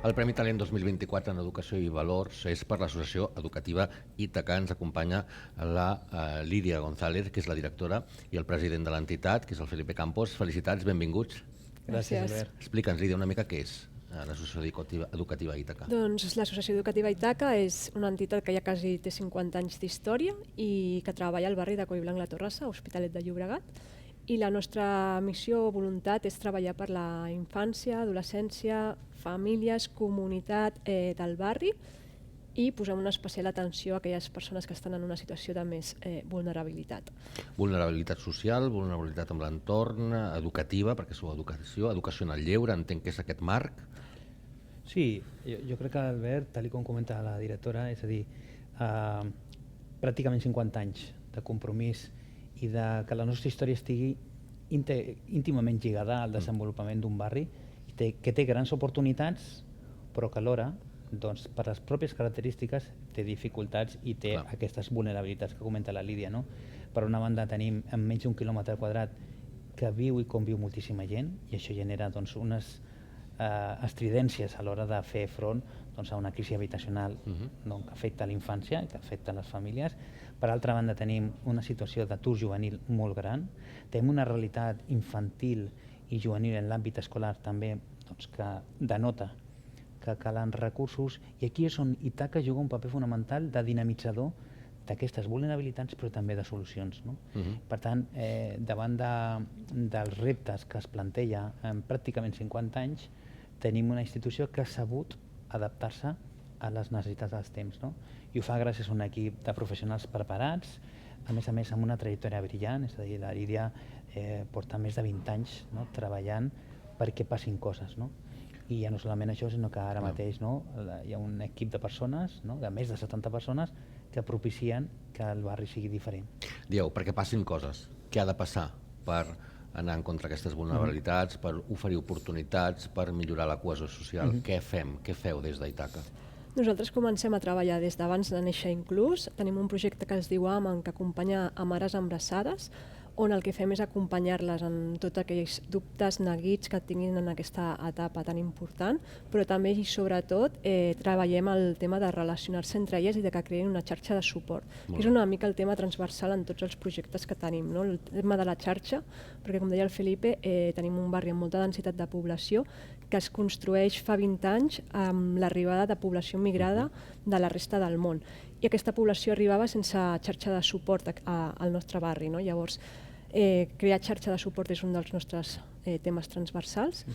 El Premi Talent 2024 en Educació i Valors és per l'Associació Educativa Ítaca. Ens acompanya la Lídia González, que és la directora, i el president de l'entitat, que és el Felipe Campos. Felicitats, benvinguts. Gràcies, Albert. Explica'ns, Lídia, una mica què és l'Associació Educativa Ítaca. Doncs l'Associació Educativa Ítaca és una entitat que ja quasi té 50 anys d'història i que treballa al barri de Collblanc la Torrassa, Hospitalet de Llobregat. I la nostra missió o voluntat és treballar per la infància, adolescència, famílies, comunitat del barri i posar una especial atenció a aquelles persones que estan en una situació de més vulnerabilitat. Vulnerabilitat social, vulnerabilitat amb l'entorn, educativa, perquè sou educació en el lleure, entenc que és aquest marc. Sí, jo crec que Albert, tal com comenta la directora, és a dir, pràcticament 50 anys de compromís i de que la nostra història estigui íntimament lligada al desenvolupament d'un barri que té grans oportunitats, però que alhora, doncs, per les pròpies característiques, té dificultats i té aquestes vulnerabilitats que comenta la Lídia. No? Per una banda, tenim en menys d'un quilòmetre quadrat que viu i conviu moltíssima gent i això genera doncs, unes estridències a l'hora de fer front doncs, a una crisi habitacional que afecta la infància i que afecta les famílies. Per altra banda, tenim una situació d'atur juvenil molt gran, tenim una realitat infantil i juvenil en l'àmbit escolar també doncs, que denota que calen recursos i aquí és on Ítaca juga un paper fonamental de dinamitzador d'aquestes vulnerabilitats però també de solucions. No? Per tant, davant dels reptes que es planteja en pràcticament 50 anys, tenim una institució que ha sabut adaptar-se a les necessitats dels temps. No? I ho fa gràcies a un equip de professionals preparats, a més amb una trajectòria brillant, és a dir, la Lídia porta més de 20 anys treballant perquè passin coses. No? I ja no solament això, sinó que ara mateix hi ha un equip de persones, de més de 70 persones, que propicien que el barri sigui diferent. Dieu, perquè passin coses. Què ha de passar per anar en contra d'aquestes vulnerabilitats, per oferir oportunitats, per millorar la cohesió social? Què fem? Què feu des d'Ítaca? Nosaltres comencem a treballar des d'abans de néixer inclús. Tenim un projecte que es diu AMAN, que acompanya a mares embarassades, on el que fem és acompanyar-les en tots aquells dubtes, neguits que tinguin en aquesta etapa tan important, però també i sobretot treballem el tema de relacionar-se entre elles i de que creïn una xarxa de suport, que és una mica el tema transversal en tots els projectes que tenim, no? El tema de la xarxa, perquè com deia el Felipe, tenim un barri amb molta densitat de població que es construeix fa 20 anys amb l'arribada de població migrada de la resta del món. I aquesta població arribava sense xarxa de suport al nostre barri, no? Llavors, crear xarxa de suport és un dels nostres temes transversals.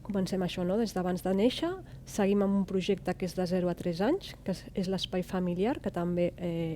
Comencem això des d'abans de néixer, seguim amb un projecte que és de 0 a 3 anys, que és l'espai familiar, que també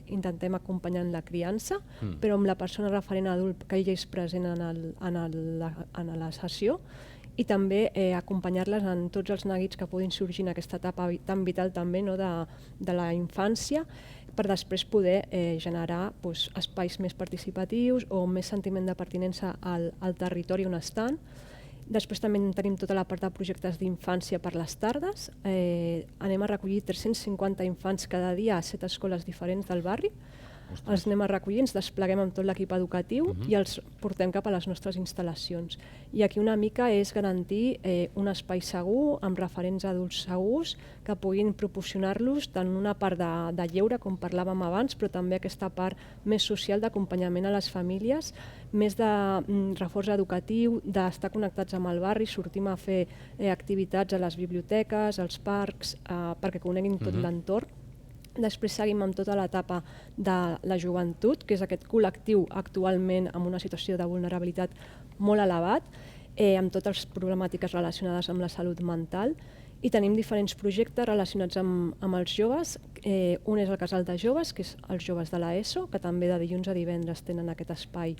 intentem acompanyar en la criança, però amb la persona referent adult que ella és present en la sessió, i també acompanyar-les en tots els neguits que puguin sorgir en aquesta etapa tan vital també de la infància, per després poder generar espais més participatius o més sentiment de pertinença al territori on estan. Després també tenim tota la part de projectes d'infància per les tardes. Anem a recollir 350 infants cada dia a 7 escoles diferents del barri. Els anem a recollir, ens despleguem amb tot l'equip educatiu i els portem cap a les nostres instal·lacions. I aquí una mica és garantir un espai segur, amb referents adults segurs, que puguin proporcionar-los tant una part de lleure, com parlàvem abans, però també aquesta part més social d'acompanyament a les famílies, més de reforç educatiu, d'estar connectats amb el barri, sortim a fer activitats a les biblioteques, als parcs, perquè coneguin tot l'entorn. Després seguim amb tota l'etapa de la joventut, que és aquest col·lectiu actualment amb una situació de vulnerabilitat molt elevat, amb totes les problemàtiques relacionades amb la salut mental, i tenim diferents projectes relacionats amb els joves. Un és el Casal de Joves, que és els joves de l'ESO, que també de dilluns a divendres tenen aquest espai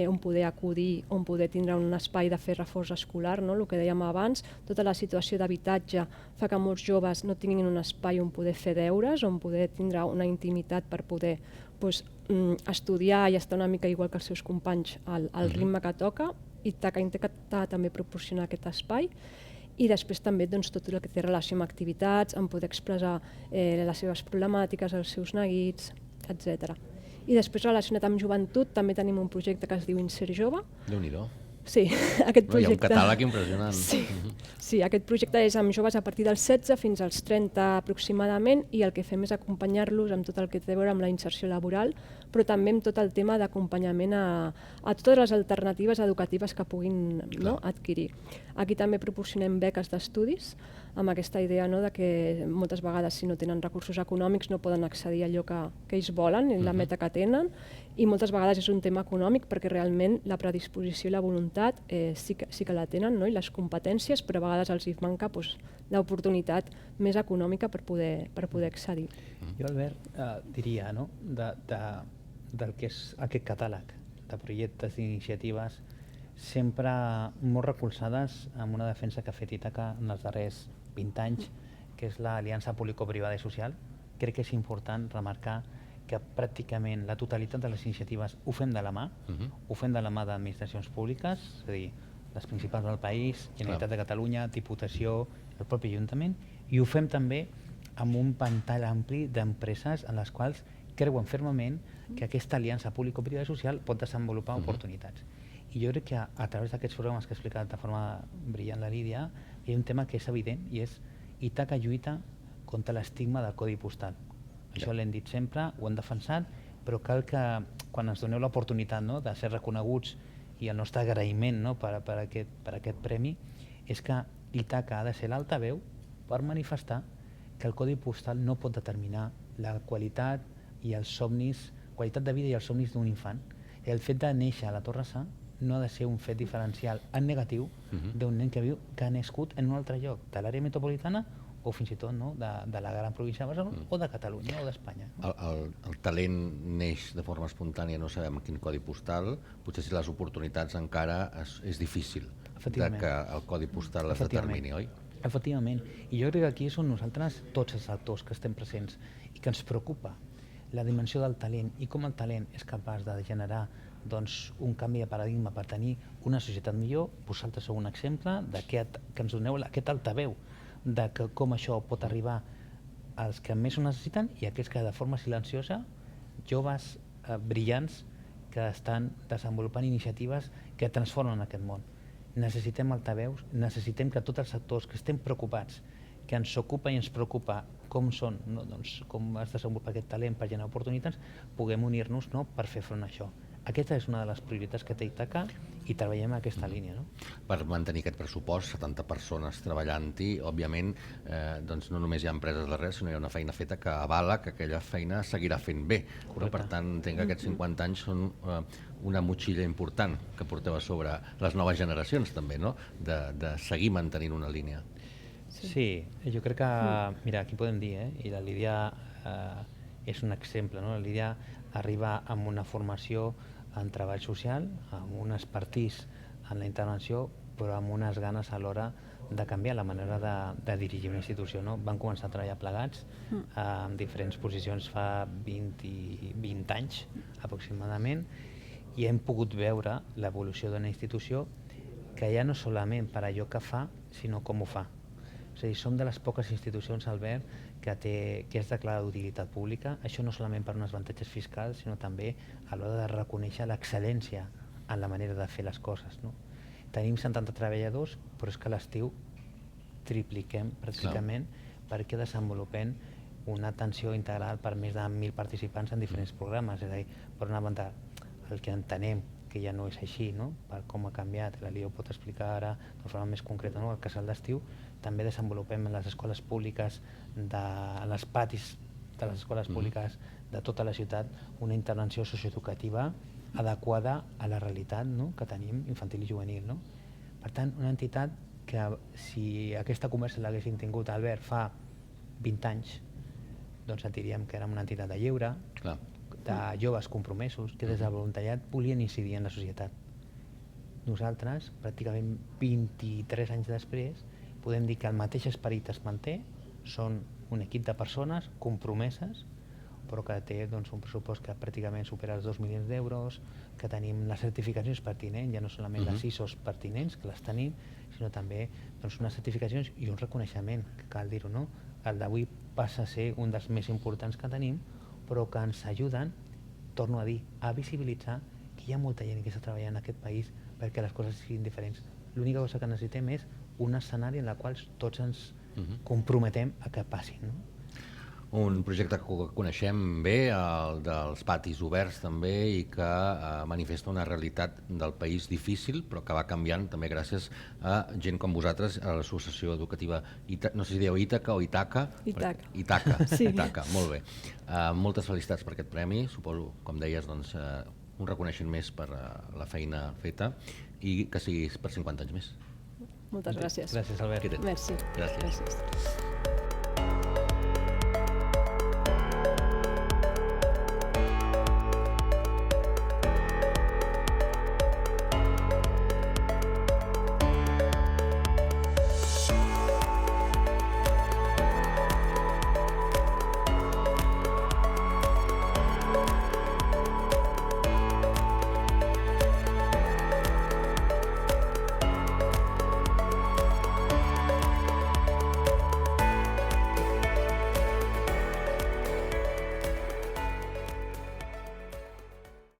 on poder acudir, on poder tindre un espai de fer reforç escolar, el que dèiem abans. Tota la situació d'habitatge fa que molts joves no tinguin un espai on poder fer deures, on poder tindre una intimitat per poder estudiar i estar una mica igual que els seus companys al ritme que toca, i intenta també proporcionar aquest espai. I després també tot el que té relació amb activitats, amb poder expressar les seves problemàtiques, els seus neguits, etc. I després, relacionat amb joventut, també tenim un projecte que es diu Insert Jove. Déu-n'hi-do. Sí, aquest projecte... Hi ha un catàleg impressionant. Sí, Sí, aquest projecte és amb joves a partir dels 16 fins als 30 aproximadament i el que fem és acompanyar-los amb tot el que té a veure amb la inserció laboral, però també amb tot el tema d'acompanyament a totes les alternatives educatives que puguin adquirir. Aquí també proporcionem beques d'estudis amb aquesta idea de que moltes vegades si no tenen recursos econòmics no poden accedir a allò que ells volen i la meta que tenen, i moltes vegades és un tema econòmic perquè realment la predisposició i la voluntat sí que la tenen, i les competències, però a vegades els hi manca l'oportunitat més econòmica per poder accedir. Jo, Albert, diria del que és aquest catàleg de projectes i iniciatives sempre molt recolzades amb una defensa que ha fet Ítaca en els darrers 20 anys, que és l'aliança público-privada i social. Crec que és important remarcar que pràcticament la totalitat de les iniciatives ho fem de la mà, ho fem de la mà d'administracions públiques, és a dir, les principals del país, Generalitat de Catalunya, Diputació, el propi Ajuntament, i ho fem també amb un ventall ampli d'empreses en les quals creuen fermament que aquesta aliança público-privada i social pot desenvolupar oportunitats. I jo crec que a través d'aquests programes que ha explicat de forma brillant la Lídia, hi ha un tema que és evident i és Ítaca lluita contra l'estigma del codi postal. Això l'hem dit sempre, ho hem defensat, però cal que quan ens doneu l'oportunitat de ser reconeguts i el nostre agraïment per aquest premi és que Ítaca ha de ser l'altaveu per manifestar que el codi postal no pot determinar la qualitat i els somnis, qualitat de vida i els somnis d'un infant. El fet de néixer a la Torre Sa no ha de ser un fet diferencial en negatiu d'un nen que ha nascut en un altre lloc de l'àrea metropolitana o fins i tot de la gran província de Barcelona o de Catalunya o d'Espanya. El talent neix de forma espontània, no sabem quin codi postal, potser si les oportunitats encara és difícil que el codi postal es determini, oi? Efectivament, i jo crec que aquí són nosaltres tots els actors que estem presents i que ens preocupa la dimensió del talent i com el talent és capaç de generar un canvi de paradigma per tenir una societat millor. Vosaltres sou un exemple que ens doneu aquest altaveu de com això pot arribar als que més ho necessiten i aquells que de forma silenciosa, joves brillants que estan desenvolupant iniciatives que transformen aquest món. Necessitem altaveus, necessitem que tots els sectors que estem preocupats, que ens ocupa i ens preocupa com com es desenvolupa aquest talent per generar oportunitats, puguem unir-nos per fer front a això. Aquesta és una de les prioritats que té Ítaca i treballem en aquesta línia. Per mantenir aquest pressupost, 70 persones treballant-hi, òbviament no només hi ha empreses darrere, sinó hi ha una feina feta que avala que aquella feina seguirà fent bé. Però per tant, entenc que aquests 50 anys són una motxilla important que porteu a sobre les noves generacions també, de seguir mantenint una línia. Sí, jo crec que, mira, aquí podem dir, i la Lídia és un exemple, la Lídia arriba amb una formació en treball social, amb un expertís en la intervenció, però amb unes ganes a l'hora de canviar la manera de dirigir una institució. Van començar a treballar plegats en diferents posicions fa 20 anys aproximadament i hem pogut veure l'evolució d'una institució que ja no solament per allò que fa, sinó com ho fa. És a dir, som de les poques institucions, Albert, que és declarada d'utilitat pública, això no solament per uns avantatges fiscals, sinó també a l'hora de reconèixer l'excel·lència en la manera de fer les coses. Tenim 70 treballadors, però és que a l'estiu tripliquem pràcticament perquè desenvolupem una atenció integral per més de 1.000 participants en diferents programes. És a dir, per una banda, el que entenem que ja no és així, per com ha canviat, la Lídia ho pot explicar ara de forma més concreta, el casal d'estiu, també desenvolupem en les escoles públiques, en els patis de les escoles públiques de tota la ciutat, una intervenció socioeducativa adequada a la realitat que tenim infantil i juvenil. Per tant, una entitat que si aquesta conversa l'haguessin tingut, Albert, fa 20 anys, doncs et diríem que érem una entitat de lleure, de joves compromesos, que des del voluntariat volien incidir en la societat. Nosaltres, pràcticament 23 anys després, podem dir que el mateix esperit es manté, són un equip de persones compromeses, però que té un pressupost que pràcticament supera els 2 milions d'euros, que tenim les certificacions pertinents, ja no solament les ISOs pertinents, que les tenim, sinó també unes certificacions i un reconeixement, que cal dir-ho, el d'avui passa a ser un dels més importants que tenim, però que ens ajuden, torno a dir, a visibilitzar que hi ha molta gent que està treballant en aquest país perquè les coses siguin diferents. L'única cosa que necessitem és un escenari en el qual tots ens comprometem a que passi. No? Un projecte que coneixem bé, el dels patis oberts també, i que manifesta una realitat del país difícil, però que va canviant també gràcies a gent com vosaltres, a l'associació educativa, no sé si dieu Ítaca o Itaca? Itaca, sí. Itaca, molt bé. Moltes felicitats per aquest premi, suposo, com deies, doncs, un reconeixement més per la feina feta i que sigui per 50 anys més. Moltes gràcies. Gràcies, Albert. Merci. Gràcies.